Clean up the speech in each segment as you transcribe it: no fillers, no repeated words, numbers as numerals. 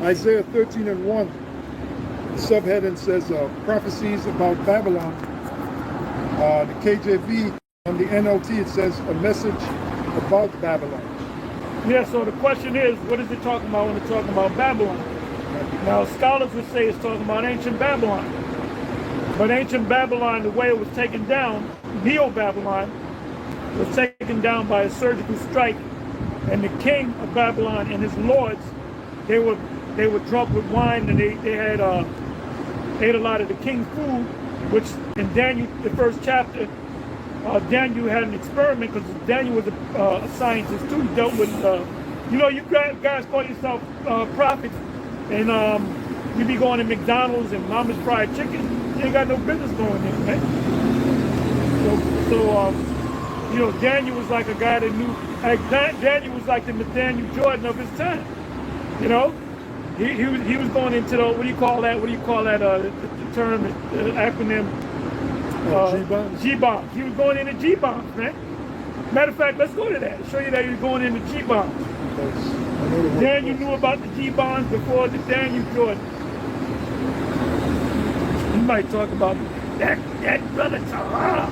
Isaiah 13:1, the subheading says prophecies about Babylon. The KJV, on the NLT, it says a message about Babylon. Yeah, so the question is, what is it talking about when it's talking about Babylon? Now, scholars would say it's talking about ancient Babylon. But ancient Babylon, the way it was taken down, Neo-Babylon, was taken down by a surgical strike. And the king of Babylon and his lords, they were drunk with wine, and they had ate a lot of the king's food, which in Daniel, the first chapter, Daniel had an experiment, because Daniel was a scientist too. He dealt with, you know, you guys call yourself prophets, and you be going to McDonald's and Mama's Fried Chicken. You ain't got no business going there, man. So you know, Daniel was like a guy that knew. Daniel was like the Nathaniel Jordan of his time. You know, he was going into the, what do you call that? What do you call that? The term, the acronym. G-bombs? G-bombs. He was going into G-bombs, man. Matter of fact, let's go to that. Show you that he was going into G-bombs. Daniel knew about the G-bombs before the Daniel Jordan. You might talk about that brother Tahara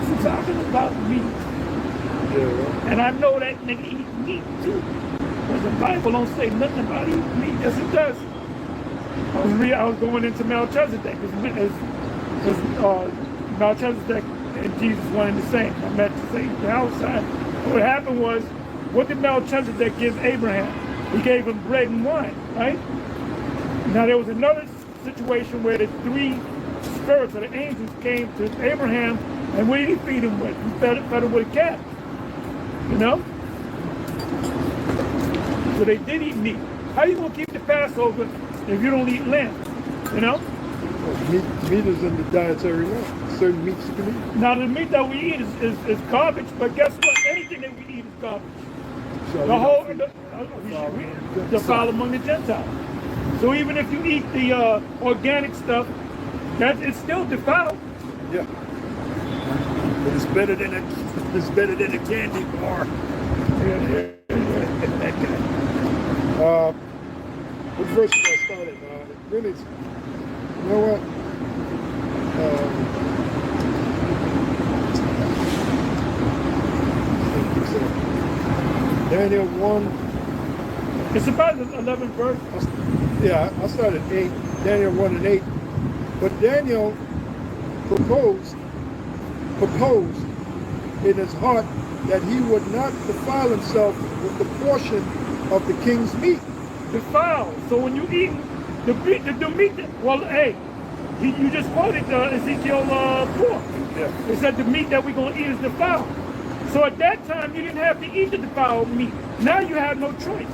was talking about meat. Yeah. And I know that nigga eat meat too. But the Bible don't say nothing about eating meat. Yes, it does. I was going into Melchizedek. Because Melchizedek and Jesus one and the same. I met the same outside. What happened was, what did Melchizedek give Abraham? He gave him bread and wine, right? Now there was another situation where the three spirits or the angels came to Abraham, and what did he feed him with? He fed him with a calf, you know? So they did eat meat. How you gonna keep the Passover if you don't eat lamb, you know? Meat is in the dietary law. Certain meats you can eat. Now the meat that we eat is garbage, but guess what? Anything that we eat is garbage. So The whole, the foul among the Gentiles. So even if you eat the organic stuff, it's still defiled. Yeah. But it's better than a candy bar. What verse should I start at? Really, you know what? Daniel 1. It's about the 11th verse. Yeah, I started at 8. Daniel 1 and 8. But Daniel proposed in his heart that he would not defile himself with the portion of the king's meat. Defiled. So when you eat the meat, well, hey, you just quoted Ezekiel 4. Yeah. It said the meat that we're going to eat is defiled. So at that time, you didn't have to eat the defiled meat. Now you have no choice.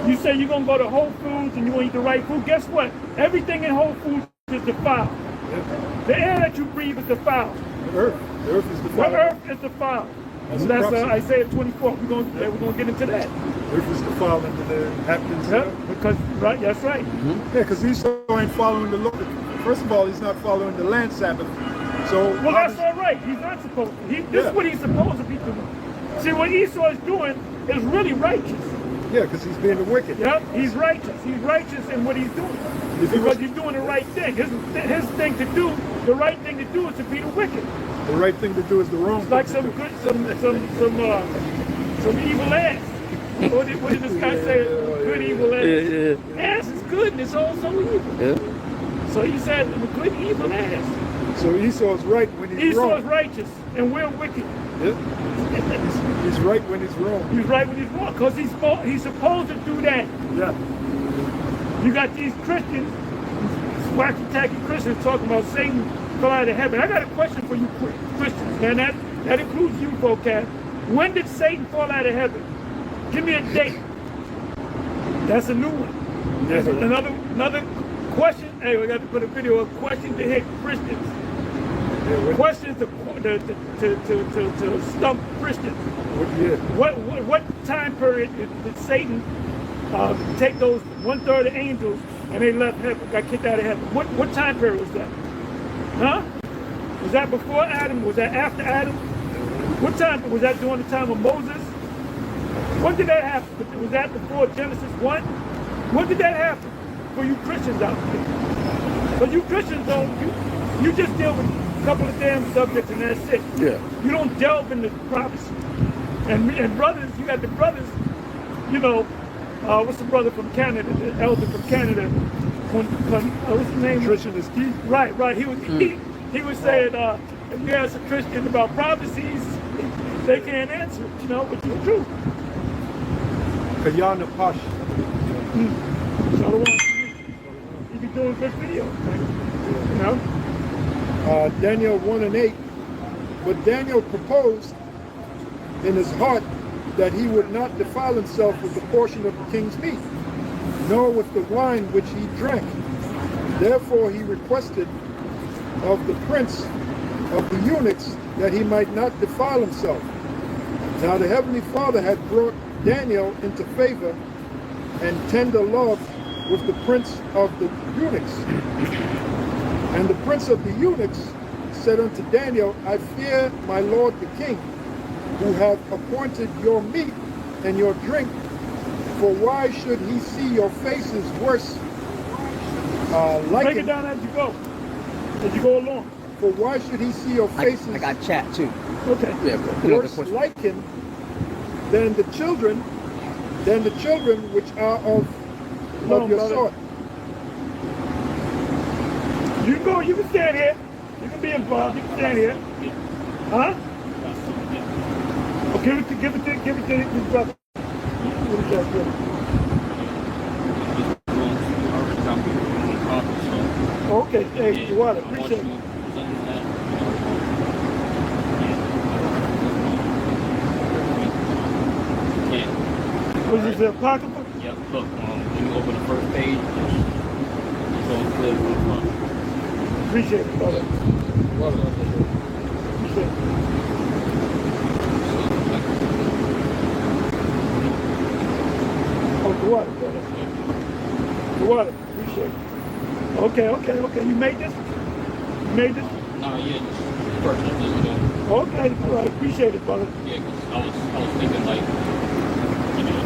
You say you're going to go to Whole Foods and you're going to eat the right food. Guess what? Everything in Whole Foods is defiled. Yeah. The air that you breathe is defiled. The earth is defiled. The earth is defiled. That's Isaiah 24. We're going to get into that. Earth is defiled into the inhabitants. Yeah, because, right, that's right. Yeah, because Esau ain't following the law. First of all, he's not following the land Sabbath. So well, that's all right. He's not supposed to. This is what he's supposed to be doing. See, what Esau is doing is really righteous. Yeah, because he's being the wicked. Yeah, he's righteous. He's righteous in what he's doing. Because he's doing the right thing. His thing to do, the right thing to do is to be the wicked. The right thing to do is the wrong It's thing. like some evil ass. What did this guy say? Good evil ass. Yeah. Ass is good and it's also evil. Yeah. So he said, I'm a good evil ass. So Esau's right when he's wrong. Esau's righteous and we're wicked. Yeah. He's right when he's wrong. He's right when he's wrong, because he's supposed to do that. Yeah. You got these Christians, wacky tacky Christians talking about Satan fell out of heaven. I got a question for you Christians, man. That includes you, vocab. When did Satan fall out of heaven? Give me a date. That's a new one. That's another question. Hey, we got to put a video of questions to hit Christians. Questions to stump Christians. What time period did Satan take those 1/3 of angels and they left heaven, got kicked out of heaven? What time period was that? Huh? Was that before Adam? Was that after Adam? What time? Was that during the time of Moses? When did that happen? Was that before Genesis 1? When did that happen for you Christians out there? But you Christians don't, you just deal with a couple of damn subjects and that's it. Yeah. You don't delve into prophecy. And brothers, you got the brothers, you know, what's the brother from Canada, the elder from Canada, what's his name? Christian is key. Right. He was saying if you ask a Christian about prophecies, they can't answer it, you know, which is true. Kayana Pash. Shalom. You be doing good videos, man. You know? Daniel 1 and 8. But Daniel proposed in his heart that he would not defile himself with the portion of the king's meat, nor with the wine which he drank. Therefore he requested of the prince of the eunuchs that he might not defile himself. Now the Heavenly Father had brought Daniel into favor and tender love with the prince of the eunuchs. And the prince of the eunuchs said unto Daniel, I fear my lord the king, who have appointed your meat and your drink, for why should he see your faces worse Break it down as you go along. For why should he see your faces I got chat too. Okay. Yeah, bro. worse likened than the children which are of your brother. sort? You can stand here. You can be involved. You can stand here. Huh? Oh, give it to his brother. What is that, brother? Okay, hey, Water, appreciate it. Was this the Apocrypha? Yep, look, when you open the first page, it's all clear from the front. Appreciate it, brother. Appreciate it. Oh, the water, brother. The water, appreciate it. Okay. You made this? No, yeah, just personal, you know. Okay, all right, appreciate it, brother. Yeah, because I was thinking like, you know,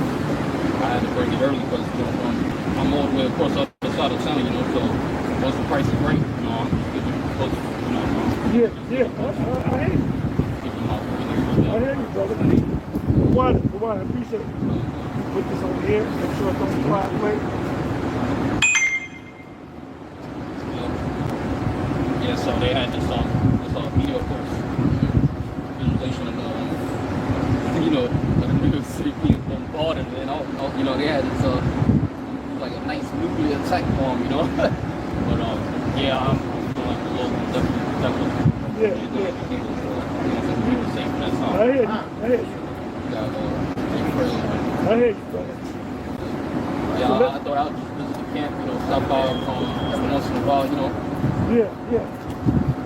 I had to bring it early because, you know, I'm all the way across the other side of town, you know, so once the price is right, you know, I'm just getting close, you know. Yeah, I hear you. Get them out, I hear you, brother. The water, appreciate it. Put this over here, make sure it don't fly away. Yeah, so they had this video course visualization of you know, the New York City being bombarded, and all, you know, they had this like a nice nuclear attack bomb, you know. But yeah, I'm like a little definitely. Yeah. Safe for that time. I hear you. Got, I hear you, brother. yeah, I thought I would just visit the camp, you know, stop by every once in a while, you know. Yeah.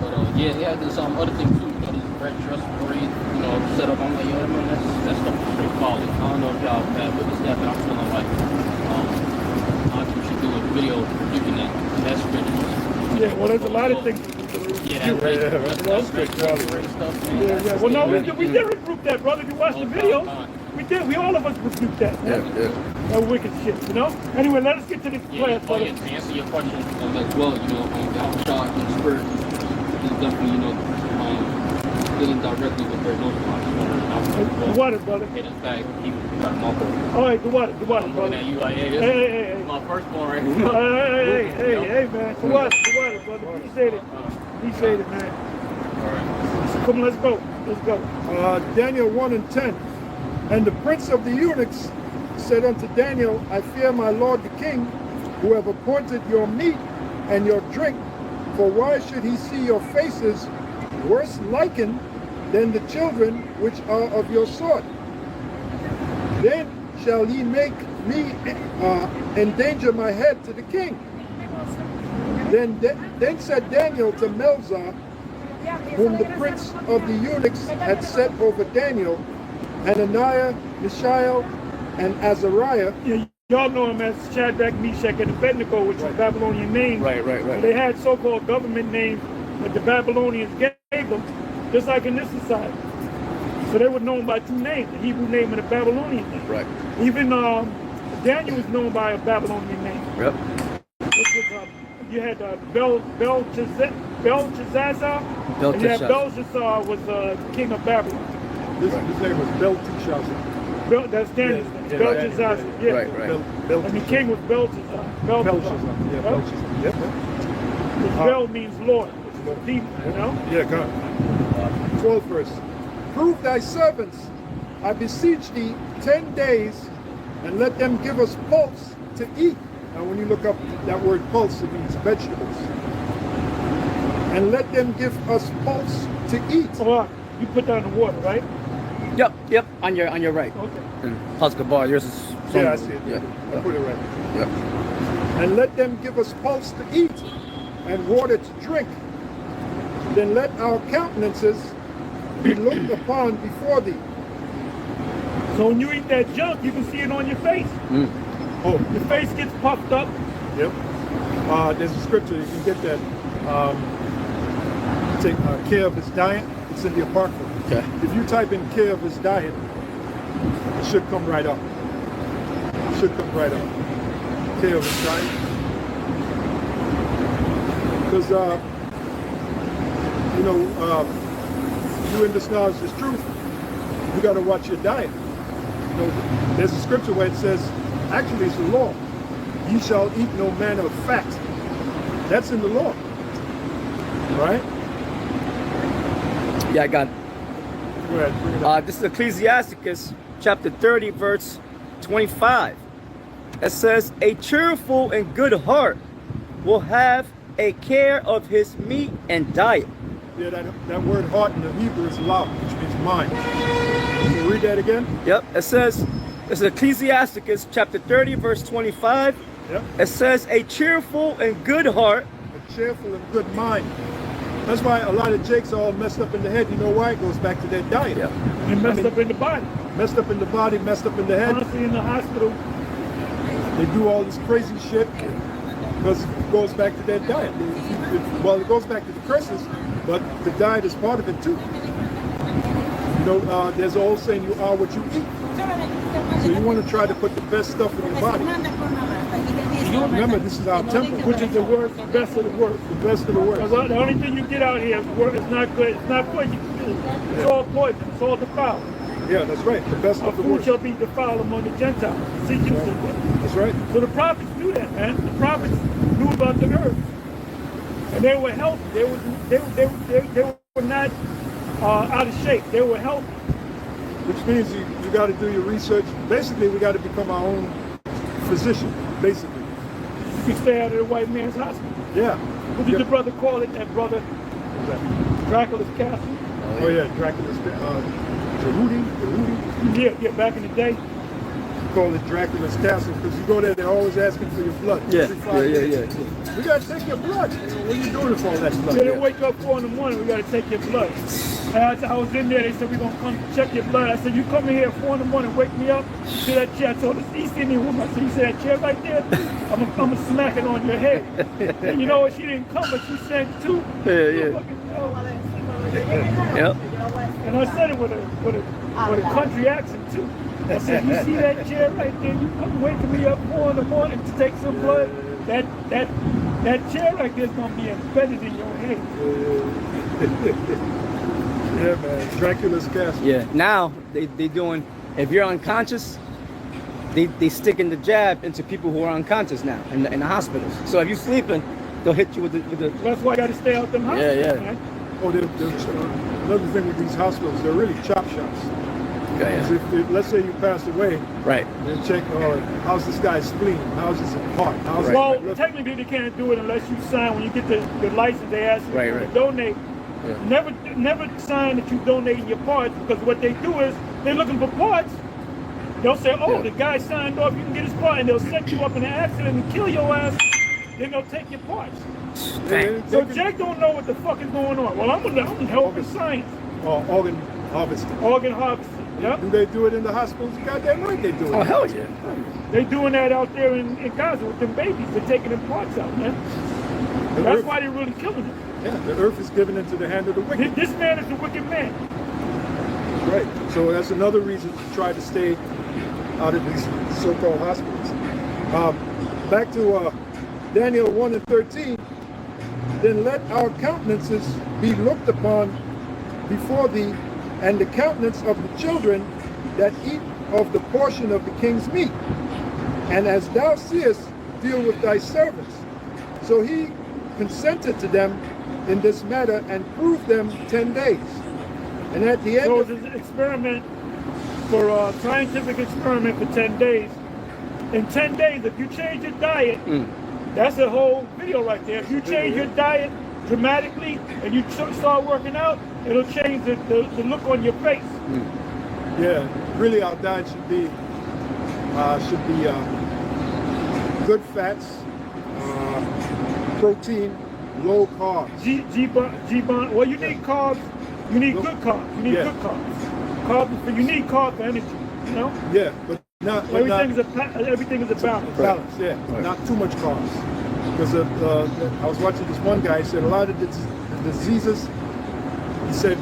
But yeah, they had this other thing too, you know, this red dress parade, you know, set up. I'm like, yo, man, that stuff is straight quality. I don't know if y'all have witnessed that, but I'm feeling like I think we should do a video reviewing that. That's good. Yeah, well, there's a lot of things. Yeah, that's great quality stuff. Man. Yeah. Well, no, we did rebuke that, brother. If you watch the video, we did. We all of us rebuked that. Man. Yeah. That wicked shit, you know? Anyway, let us get to this class, brother. To answer your question as well, you know, I'm shot in the spirit is definitely, you know, dealing directly with their nose line. The water, brother. Hit his back, he got him off. All right, the water, I'm looking brother. at you like, hey, this Hey. is my firstborn right Hey, man. The water, brother. Appreciate it, man. All right. So come, let's go. Daniel 1 and 10. And the prince of the eunuchs said unto Daniel, I fear my lord the king, who have appointed your meat and your drink, for why should he see your faces worse likened than the children which are of your sort? Then shall he make me endanger my head to the king. Then said Daniel to Melzar, whom the prince of the eunuchs had set over Daniel, Hananiah, Mishael, and Azariah. Yeah, y'all know him as Shadrach, Meshach, and Abednego, which are Babylonian names. Right. They had so-called government names that the Babylonians gave them, just like in this society. So they were known by two names, the Hebrew name and the Babylonian name. Right. Even Daniel was known by a Babylonian name. Yep. Which was, you had Belshazzar, and you had Belshazzar was king of Babylon. His name was Belteshazzar. That's Daniel's name. Yeah, Belshazzar. Yeah. Right. And the king was Belshazzar. Belshazzar. Yeah, Yep. Belshazzar. Yep. Which Bel means Lord, which is a demon, you know? Yeah, come. 12th verse. Prove thy servants, I beseech thee, 10 days, and let them give us pulse to eat. Now, when you look up that word pulse, it means vegetables. And let them give us pulse to eat. So you put that in the water, right? Yep. On your right. Okay. And Husker bar, yours is. Yeah, I see it. Yeah. I put it right. Yep. And let them give us pulse to eat and water to drink. Then let our countenances be looked upon before thee. So when you eat that junk, you can see it on your face. Oh, Your face gets puffed up. yep. There's a scripture, you can get that. Take care of his diet. It's in the Apocrypha. Okay. If you type in care of his diet, it should come right up. It should come right up. Care of his diet. Because, you in this knowledge is truth, you got to watch your diet. You know, there's a scripture where it says, actually it's the law. Ye shall eat no manner of fat. That's in the law. Right? Yeah, I got it. Go ahead, bring it up. This is Ecclesiasticus chapter 30, verse 25. It says, a cheerful and good heart will have a care of his meat and diet. Yeah, that word heart in the Hebrew is lav, which means mind. Can you read that again? Yep. It says, this is Ecclesiasticus chapter 30, verse 25. Yep. It says, a cheerful and good heart. A cheerful and good mind. That's why a lot of Jakes are all messed up in the head. You know why? It goes back to their diet. Yep. And messed up in the body. Messed up in the body, messed up in the head. Honestly, in the hospital. They do all this crazy shit because it goes back to their diet. Well, it goes back to the curses, but the diet is part of it too. You know, there's an old saying, you are what you eat. So you want to try to put the best stuff in your body. Remember, this is our temple. Which is the worst, the best of the worst. The best of the Because worst. the only thing you get out here is not good. It's not good. It's all poison. It's all defiled. Yeah, that's right. The best Our of the food worst. shall be defiled among the Gentiles. See, you said That's right. so the prophets knew that, man. The prophets knew about the earth, and they were healthy. They were not out of shape. They were healthy. Which means you got to do your research. Basically, we got to become our own physician. Basically, You can stay out of the white man's hospital. yeah. What did Yeah. the brother call it? That brother, Dracula's castle. Oh yeah, Dracula's Jehudi. Yeah, back in the day. Call it Dracula's castle because you go there, they're always asking for your blood. Every 5 minutes. We gotta take your blood. What are you doing with all that blood? They didn't wake up 4 in the morning. We got to take your blood. And I was in there. They said we're gonna come check your blood. I said you come in here at 4 in the morning, wake me up. See that chair? I told the East Indian woman. I said you see that chair right there? I'm gonna smack it on your head. And you know what? She didn't come, but she said too. Yeah. Yep. And I said it with a country accent too. I said, you see that chair right there? You come waking me up 4 in the morning to take some blood. That chair right there is gonna be embedded in your head. Yeah, man. Dracula's castle. Yeah. Now they doing, if you're unconscious, they sticking the jab into people who are unconscious now in the hospitals. So if you're sleeping, they'll hit you with the That's why you got to stay out them hospitals. Yeah. Man. Oh, another thing with these hospitals, they're really chop shops. yeah. If, let's say you passed away, Right. they check, how's this guy's spleen? How's his heart? How's his Well, liver? technically they can't do it unless you sign. When you get the license, they ask you Right. to donate. Yeah. Never sign that you donating your parts, because what they do is they're looking for parts. They'll say, oh, the guy signed off, you can get his part, and they'll set you up in an accident and kill your ass. Then they'll take your parts. They So can- Jake don't know what the fuck is going on. Well, I'm gonna help with science. organ harvesting. Organ harvesting. Yep. Do they do it in the hospitals? Goddamn right they do it. Oh hell yeah. They doing that out there in Gaza with them babies. They're taking them parts out, man. The That's earth, why they're really killing them. yeah, the earth is given into the hand of the wicked. This man is a wicked man. Right. So that's another reason to try to stay out of these so-called hospitals. Back to Daniel 1 and 13. Then let our countenances be looked upon before thee, and the countenance of the children that eat of the portion of the king's meat. And as thou seest, deal with thy servants. So he consented to them in this matter and proved them 10 days. And at the end So of it's an experiment for a scientific experiment for 10 days. In 10 days, if you change your diet, that's a whole video right there. If you change your diet dramatically and you start working out, it'll change the look on your face. yeah, really our diet should be good fats, protein, low carbs. Well, you need carbs. You need good carbs. You need Yeah. good carbs. You need carbs for energy. You know, Yeah, but not everything is a balance. balance. Yeah, not too much carbs. Because I was watching this one guy. He said a lot of the diseases, he said,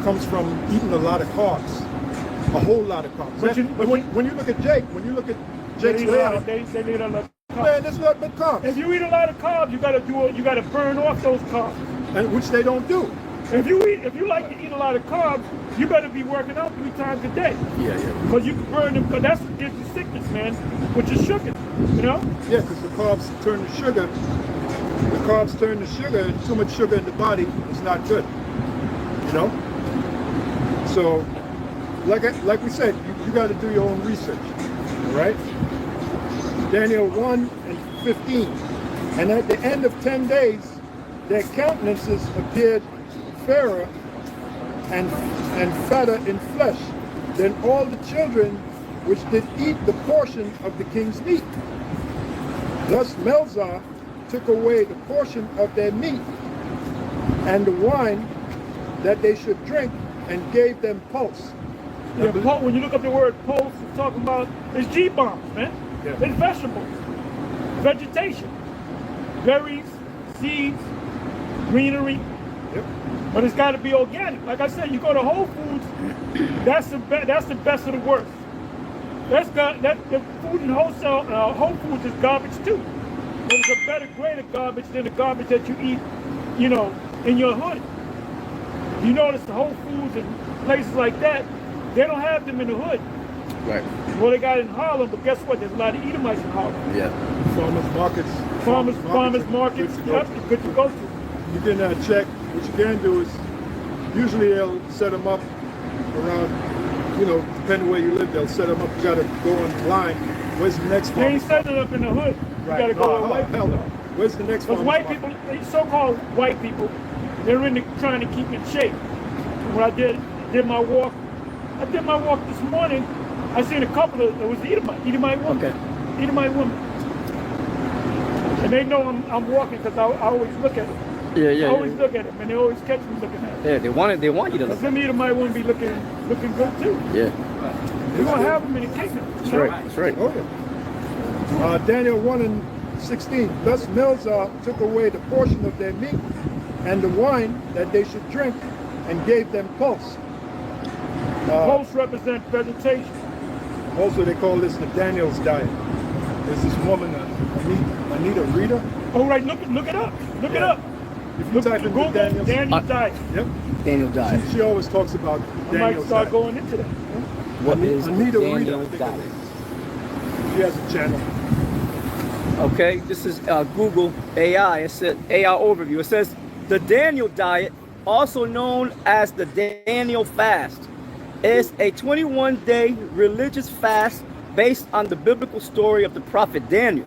comes from eating a lot of carbs, a whole lot of carbs. But when you look at Jake's layout, They need a lot of carbs. man, there's nothing but carbs, If you eat a lot of carbs, you gotta burn off those carbs. and which they don't do. If you like to eat a lot of carbs, you better be working out 3 times a day. Yeah. Because you can burn them, because that's what gives you sickness, man, which is sugar, you know? Yeah, because the carbs turn to sugar. The carbs turn to sugar, and too much sugar in the body is not good. You know? So, like we said, you got to do your own research. All right? Daniel 1 and 15. And at the end of 10 days, their countenances appeared fairer and fatter in flesh than all the children which did eat the portion of the king's meat. Thus Melzar took away the portion of their meat and the wine that they should drink, and gave them pulse. Yeah, when you look up the word pulse, it's talking about, it's G-bombs, man. Yeah. It's vegetables, vegetation, berries, seeds, greenery. Yep. But it's got to be organic. Like I said, you go to Whole Foods, that's the best of the worst. The food in Whole Foods is garbage too. But it's a better grade of garbage than the garbage that you eat, you know, in your hood. You notice the Whole Foods and places like that, they don't have them in the hood. Right. Well, they got it in Harlem, but guess what? There's a lot of Edomites in Harlem. Yeah. Farmers markets. Farmers markets, yep, it's good to go to. You can check. What you can do is, usually they'll set them up around, you know, depending where you live, they'll set them up. You gotta go online. Where's the next They ain't farmers setting it up in the hood. You Right. gotta go No, with white hell people. no. Where's the next Because farmers white people, so-called white people, they're into trying to keep in shape. When I did my walk this morning, I seen a couple of, it was Edomite women. Okay. Edomite women. And they know I'm walking because I always look at them. Yeah. I always look at them, and they always catch me looking at them. Yeah, they want you to look. Because them Edomite women be looking good too. Yeah. We're going to have them in the kingdom. That's right. That's right. Oh, yeah. Daniel 1 and 16. Thus Melzar took away the portion of their meat and the wine that they should drink, and gave them pulse. Pulse represent vegetation. Also, they call this the Daniel's diet. There's this woman, Anita Rita. Oh, right, look it up. Look it Yeah. up. If you Look, type into Google Daniel's, Daniel diet. yep. Daniel died. She always talks about I might Daniel's start diet. going into that. What is Anita Rita, I Daniel think diet? it is. She has a channel. Okay, this is Google AI. It said AI overview. It says the Daniel diet, also known as the Daniel fast, is a 21-day religious fast based on the biblical story of the prophet Daniel.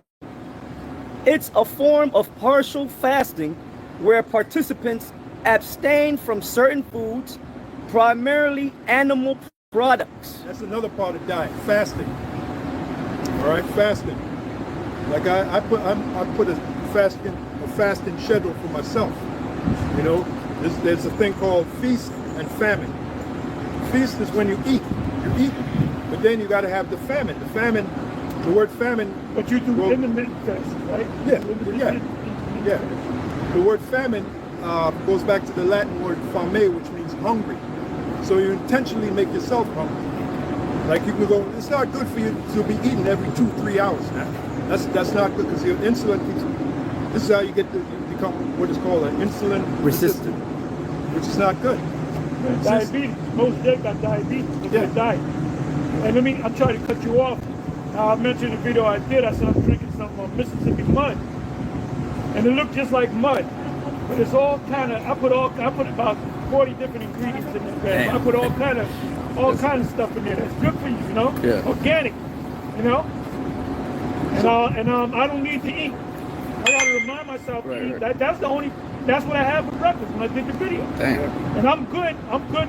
It's a form of partial fasting where participants abstain from certain foods, primarily animal products. That's another part of diet, fasting. All right, fasting. Like I put a fasting schedule for myself. You know, there's a thing called feast and famine. Feast is when you eat, but then you got to have the famine. The word famine. But you do Well, intermittent fasting, right? Yeah. The word famine goes back to the Latin word fame, which means hungry. So you intentionally make yourself hungry. Like you can go, it's not good for you to be eating every 2-3 hours now. That's not good because your insulin. This is how you get to become what is called an insulin resistant, which is not good. Diabetes. Most dead got diabetes. Look Yeah. at the diet. And let me, I'm trying to cut you off. I mentioned in the video I did, I said I'm drinking some Mississippi mud. And it looked just like mud. But it's all kind of, I put about 40 different ingredients in this bag. I put all kind of stuff in there that's good for you, you know? Yeah. Organic, you know? And I don't need to eat. I gotta remind myself to eat. That's what I had for breakfast when I did the video. Damn. And I'm good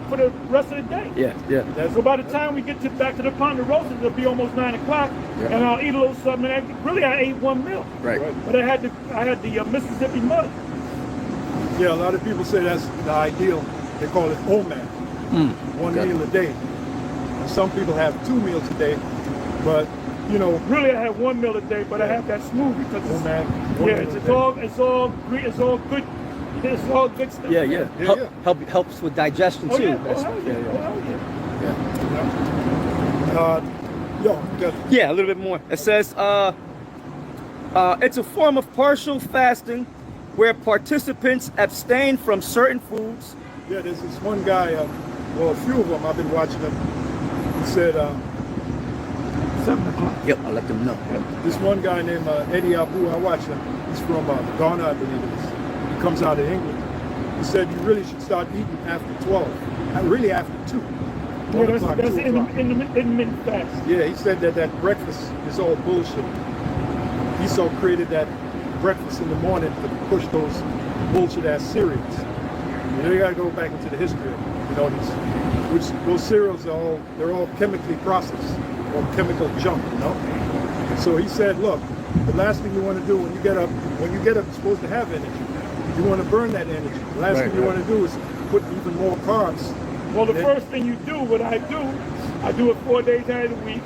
for the rest of the day. Yeah. So by the time we get back to the Ponderosa, it'll be almost 9 o'clock, and I'll eat a little something. And I ate one meal. Right. But I had the Mississippi mud. Yeah, a lot of people say that's the ideal. They call it OMAD, one meal a day. And some people have 2 meals a day, but you know, Really, I have one meal a day, but I have that smoothie because it's, OMAD. it's all good. It's all good stuff. Yeah. Helps with digestion Oh too. yeah. That's- Oh, hell yeah. Oh, hell yeah. Yeah, a little bit more. It says, it's a form of partial fasting where participants abstain from certain foods. Yeah, there's this one guy, well, a few of them, I've been watching them. He said, 7 o'clock. Yep, I'll let them know. this one guy named Eddie Abu, I watch him. He's from Ghana, I believe it is. He comes out of England. He said you really should start eating after 12, really after 2. Yeah, 1 o'clock, 2 that's o'clock. intermittent fast. Yeah, he said that breakfast is all bullshit. Esau created that breakfast in the morning to push those bullshit ass cereals. You know, you gotta go back into the history of it. You know, those cereals they're all chemically processed or chemical junk, you know? So he said, look, the last thing you want to do when you get up, you're supposed to have energy. You want to burn that energy. The last thing you want to do is put even more carbs. Well, the first thing you do, what I do it 4 days out of the week.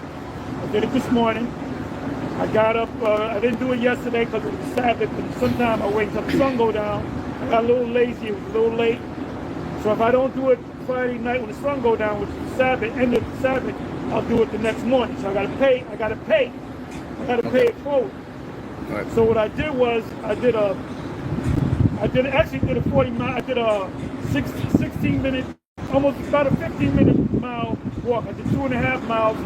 I did it this morning. I got up, I didn't do it yesterday because it was Sabbath, but sometime I wait until the sun go down. I got a little lazy, it was a little late. So if I don't do it Friday night when the sun go down, which is the Sabbath, end of the Sabbath, I'll do it the next morning. So I gotta pay it forward. Right. So what I did was, I did a 40 mile, I did a 16 minute, almost about a 15-minute mile walk. I did 2.5 miles,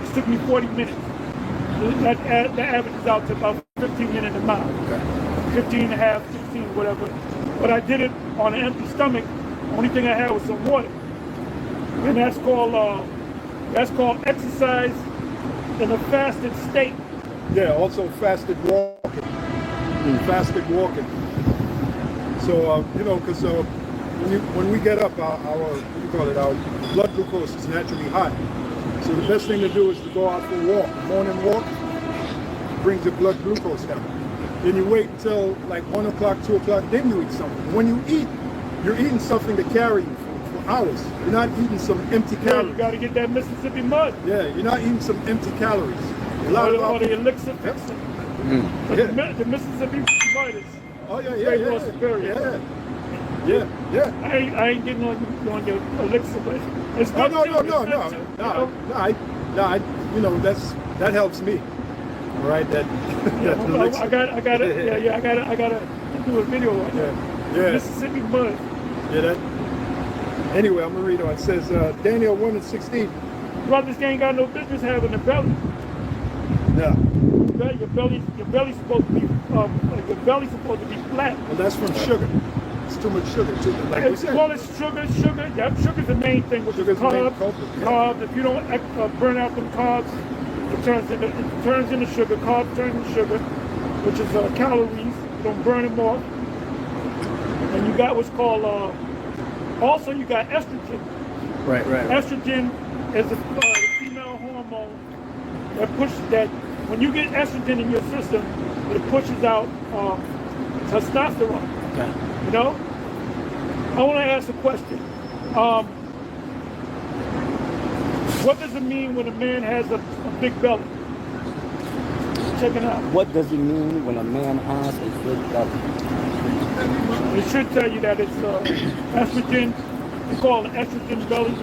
it took me 40 minutes. That averages out to about 15 minutes a mile. 15 and a half, 16, whatever. But I did it on an empty stomach. The only thing I had was some water. And that's called exercise in a fasted state. Yeah, also fasted walking. Fasted walking. So, you know, because when we get up, our blood glucose is naturally high. So the best thing to do is to go out for a walk. Morning walk brings your blood glucose down. Then you wait until like 1 o'clock, 2 o'clock, then you eat something. When you eat, you're eating something to carry you for hours. You're not eating some empty Yeah, calories. you got to get that Mississippi mud. Yeah, you're not eating some empty calories. A Or lot of the people- elixir fixing. But Yeah. the Mississippi mud is, Oh yeah, Great North Superior. Yeah. I ain't getting on your elixir, but it's No, good too, it's no. good too, you know? You know, that helps me. All right, that elixir. I got to do a video on that. Yeah. Mississippi mud. Yeah, that. Anyway, I'm gonna read on. It says Daniel 1:16. Brothers ain't got no business having a belly. Yeah. Your belly's supposed to be flat. Well, that's from sugar. It's too much sugar too. Like we said. Well, it's sugar. Yeah, sugar's the main thing, which is Sugar's the main carbs. culprit, yeah. Carbs. If you don't burn out them carbs, it turns into sugar. Carbs turn into sugar, which is calories. You don't burn them off. And you got what's called. Also, you got estrogen. Right. Estrogen is the female hormone that when you get estrogen in your system, it pushes out testosterone. Okay. You know? I want to ask a question. What does it mean when a man has a big belly? Check it out. What does it mean when a man has a big belly? It should tell you that it's estrogen. We call it estrogen belly.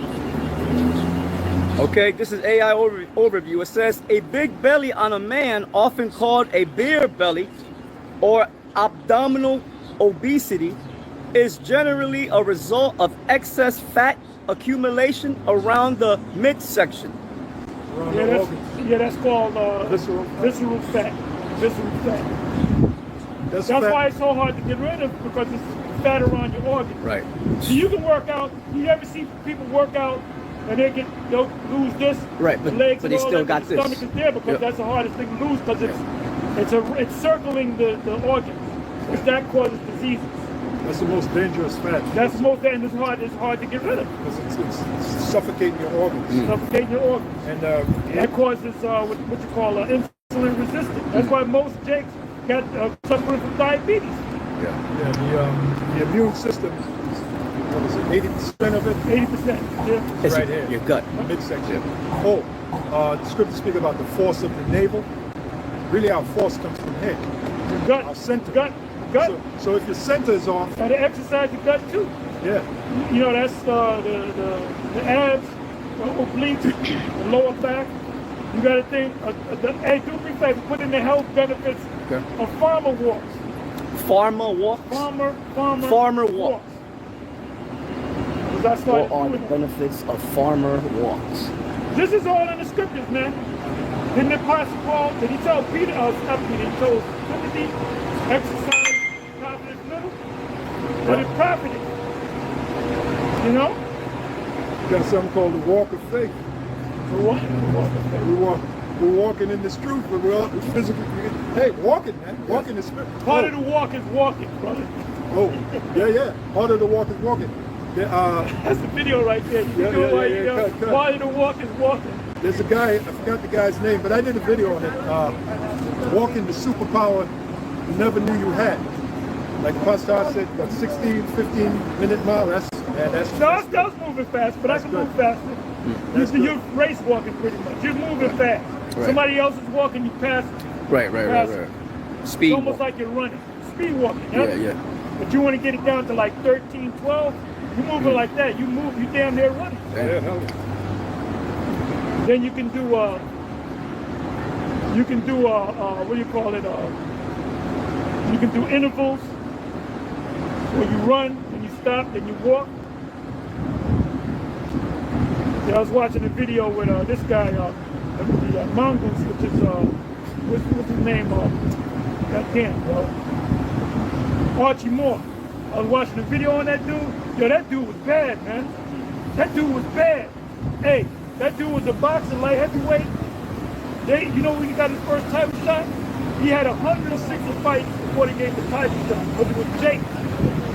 Okay, this is AI overview. It says a big belly on a man, often called a beer belly or abdominal obesity, is generally a result of excess fat accumulation around the midsection. Around Yeah, the that's, organs. yeah, that's called Visceral. visceral fat. Visceral fat. That's fat. why it's so hard to get rid of, because it's fat around your organs. Right. So you can work out. You ever see people work out and they'll lose this, Right, the but- legs but and they all still that, got but the this. stomach is there because Yep. that's the hardest thing to lose, because it's circling the organs. Because that causes diseases. That's the most dangerous fat. That's most, and it's hard to get rid of. Because it's suffocating your organs. Suffocating your organs. And That causes what you call insulin resistance. That's why most Jakes got suffering from diabetes. Yeah. the immune system, what is it, 80% of it 80%. Yeah. It's right here. your gut. midsection. Oh, the scripture speak about the force of the navel. Really, our force comes from here. Your gut. Our center. Gut. So if your center is off, Gotta exercise your gut too. yeah, You know, that's the abs, the obliques, the lower back. You gotta think, hey, do me a favor, put in the health benefits Okay. of farmer walks. Farmer walks. Farmer walks. 'Cause I started What are the doing that. benefits of farmer walks? This is all in the scriptures, man. Didn't the Apostle Paul, did he tell Peter, not Peter, he told Timothy, exercise, profited little, but it profited. You know? we got something called the walk of faith. We're walking in this truth, but we're all physically. Hey, walking, man, walking is spirit. Part of the walk is walking, brother. Oh, yeah. Part of the walk is walking. That's the video right there. You Yeah, know yeah, why yeah, you yeah, know. cut. Part of the walk is walking. There's a guy, I forgot the guy's name, but I did a video on it. Walking the superpower you never knew you had. Like Pastor said, what, 16, 15-minute mile. That's No, I was moving fast, but I can good. move faster. You're race walking pretty much. You're moving fast. Right. Somebody else is walking, you pass. Right. Speed It's almost walk. like you're running. Speed walking. Yeah. But you want to get it down to like 13, 12. You move it like that. You damn near running. yeah, hell yeah. Then you can do what do you call it? You can do intervals where you run, then you stop, then you walk. Yeah, I was watching a video with this guy, the Mongoose, which is what's his name? Goddamn, bro. Archie Moore. I was watching a video on that dude. Yo, that dude was bad, man. That dude was bad. Hey, that dude was a boxer, light heavyweight. You know when he got his first title shot? He had 106 fights before they gave the title shot. But it was Jake.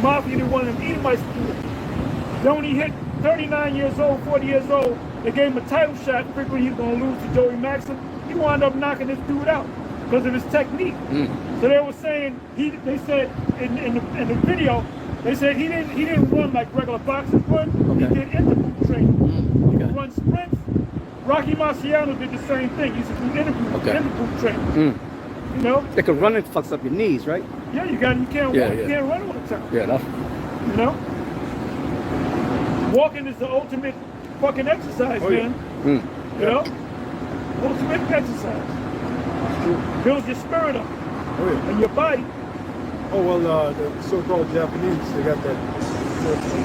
Mafia didn't want him Edomites to do it. Then when he hit 39 years old, 40 years old, they gave him a title shot, figuring he was going to lose to Joey Maxim. He wound up knocking this dude out because of his technique. So they were saying, they said in the video, they said he didn't run like regular boxers run. He did interval training. He could run sprints. Rocky Marciano did the same thing. He used to do interval training. You know? They could run and fucks up your knees, right? Yeah, you can't walk, you can't run all the time. Yeah, You know? Walking is the ultimate fucking exercise, man. You know? Ultimate exercise. Builds your spirit up and your body. Oh, well, the so-called Japanese, they got that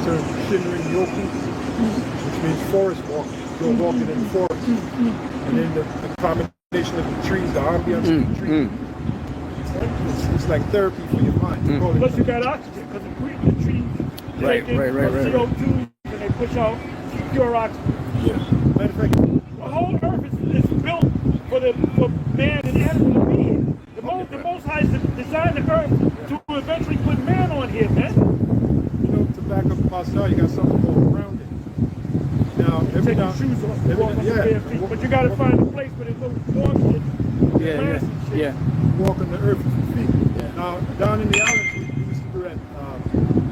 term Shinrin Yoku, which means forest walking. You're walking in the forest. And then the combination of the trees, the ambience of the trees. It's like therapy for your mind. They call it- Plus you got oxygen, because the trees take in CO2 and they push out pure oxygen. Yeah. Matter of fact, The whole earth is built for man and animal to be here. The Most High designed the earth to eventually put man on here, man. you know, to back up the Pastor, you got something called grounding. Now, every Take now your shoes off and walk on the yeah, bare feet. But you got to find a place where there's no warm shit. grass and shit. Yeah. walk on the earth with your feet. Now, down in the islands, we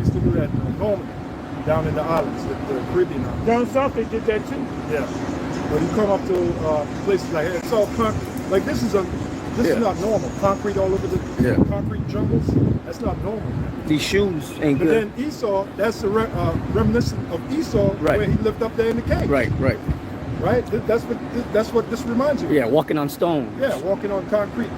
used to do that normally. Down in the islands, the Caribbean islands. Down south they did that too. Yeah. But you come up to places like it's all concrete. Like this is not normal. Concrete all over the concrete jungles. That's not normal. These shoes ain't But good. then Esau, that's a reminiscent of Esau, Right. where he lived up there in the cave. Right. right? That's what this reminds you of. Yeah, walking on stone. Yeah, walking on concrete.